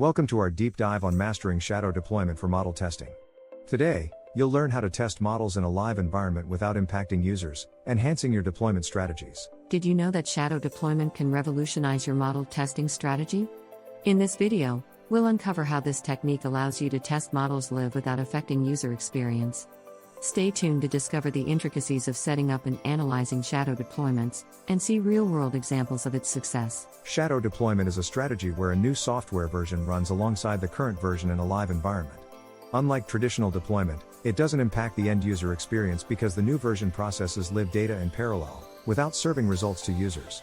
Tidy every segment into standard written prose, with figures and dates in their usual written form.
Welcome to our deep dive on mastering shadow deployment for model testing. Today, you'll learn how to test models in a live environment without impacting users, enhancing your deployment strategies. Did you know that shadow deployment can revolutionize your model testing strategy? In this video, we'll uncover how this technique allows you to test models live without affecting user experience. Stay tuned to discover the intricacies of setting up and analyzing shadow deployments, and see real-world examples of its success. Shadow deployment is a strategy where a new software version runs alongside the current version in a live environment. Unlike traditional deployment, it doesn't impact the end-user experience because the new version processes live data in parallel, without serving results to users.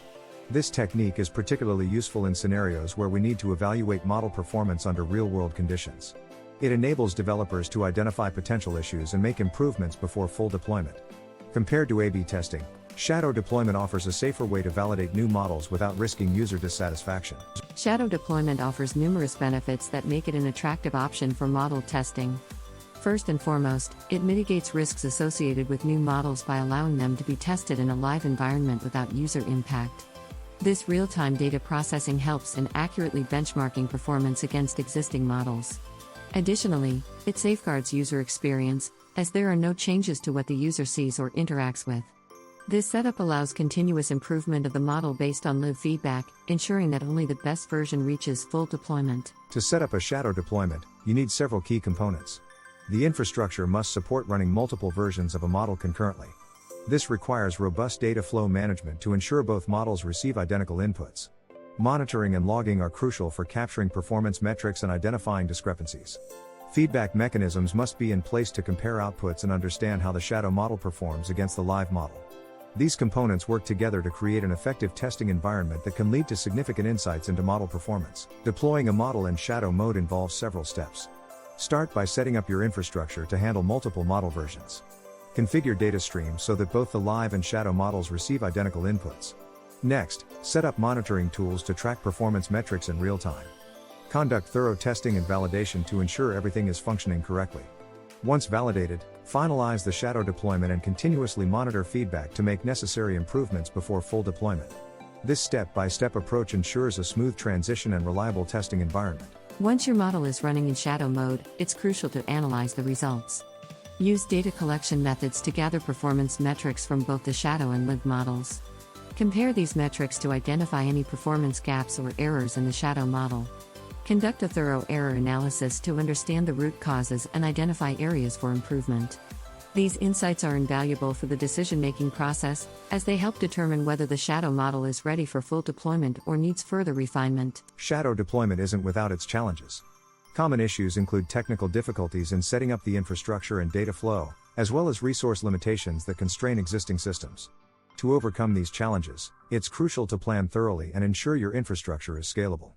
This technique is particularly useful in scenarios where we need to evaluate model performance under real-world conditions. It enables developers to identify potential issues and make improvements before full deployment. Compared to A/B testing, shadow deployment offers a safer way to validate new models without risking user dissatisfaction. Shadow deployment offers numerous benefits that make it an attractive option for model testing. First and foremost, it mitigates risks associated with new models by allowing them to be tested in a live environment without user impact. This real-time data processing helps in accurately benchmarking performance against existing models. Additionally, it safeguards user experience, as there are no changes to what the user sees or interacts with. This setup allows continuous improvement of the model based on live feedback, ensuring that only the best version reaches full deployment. To set up a shadow deployment, you need several key components. The infrastructure must support running multiple versions of a model concurrently. This requires robust data flow management to ensure both models receive identical inputs. Monitoring and logging are crucial for capturing performance metrics and identifying discrepancies. Feedback mechanisms must be in place to compare outputs and understand how the shadow model performs against the live model. These components work together to create an effective testing environment that can lead to significant insights into model performance. Deploying a model in shadow mode involves several steps. Start by setting up your infrastructure to handle multiple model versions. Configure data streams so that both the live and shadow models receive identical inputs. Next, set up monitoring tools to track performance metrics in real time. Conduct thorough testing and validation to ensure everything is functioning correctly. Once validated, finalize the shadow deployment and continuously monitor feedback to make necessary improvements before full deployment. This step-by-step approach ensures a smooth transition and reliable testing environment. Once your model is running in shadow mode, it's crucial to analyze the results. Use data collection methods to gather performance metrics from both the shadow and live models. Compare these metrics to identify any performance gaps or errors in the shadow model. Conduct a thorough error analysis to understand the root causes and identify areas for improvement. These insights are invaluable for the decision-making process, as they help determine whether the shadow model is ready for full deployment or needs further refinement. Shadow deployment isn't without its challenges. Common issues include technical difficulties in setting up the infrastructure and data flow, as well as resource limitations that constrain existing systems. To overcome these challenges, it's crucial to plan thoroughly and ensure your infrastructure is scalable.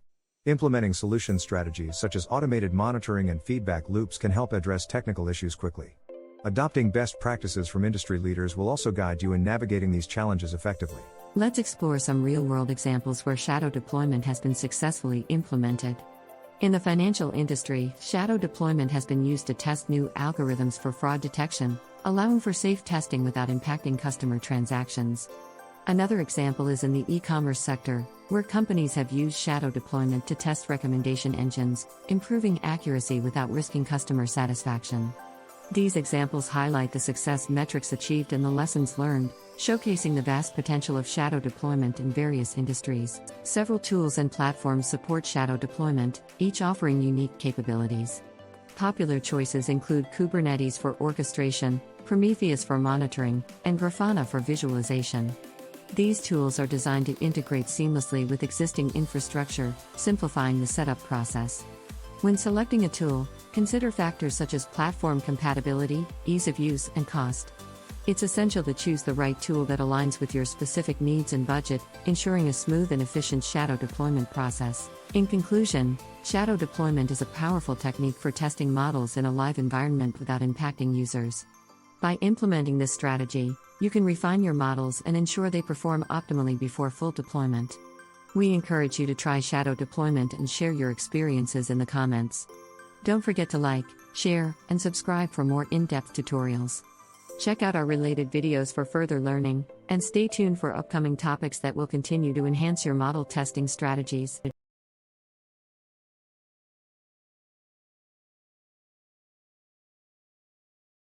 Implementing solution strategies such as automated monitoring and feedback loops can help address technical issues quickly. Adopting best practices from industry leaders will also guide you in navigating these challenges effectively. Let's explore some real-world examples where shadow deployment has been successfully implemented. In the financial industry, shadow deployment has been used to test new algorithms for fraud detection, allowing for safe testing without impacting customer transactions. Another example is in the e-commerce sector, where companies have used shadow deployment to test recommendation engines, improving accuracy without risking customer satisfaction. These examples highlight the success metrics achieved and the lessons learned, showcasing the vast potential of shadow deployment in various industries. Several tools and platforms support shadow deployment, each offering unique capabilities. Popular choices include Kubernetes for orchestration, Prometheus for monitoring, and Grafana for visualization. These tools are designed to integrate seamlessly with existing infrastructure, simplifying the setup process. When selecting a tool, consider factors such as platform compatibility, ease of use, and cost. It's essential to choose the right tool that aligns with your specific needs and budget, ensuring a smooth and efficient shadow deployment process. In conclusion, shadow deployment is a powerful technique for testing models in a live environment without impacting users. By implementing this strategy, you can refine your models and ensure they perform optimally before full deployment. We encourage you to try shadow deployment and share your experiences in the comments. Don't forget to like, share, and subscribe for more in-depth tutorials. Check out our related videos for further learning, and stay tuned for upcoming topics that will continue to enhance your model testing strategies.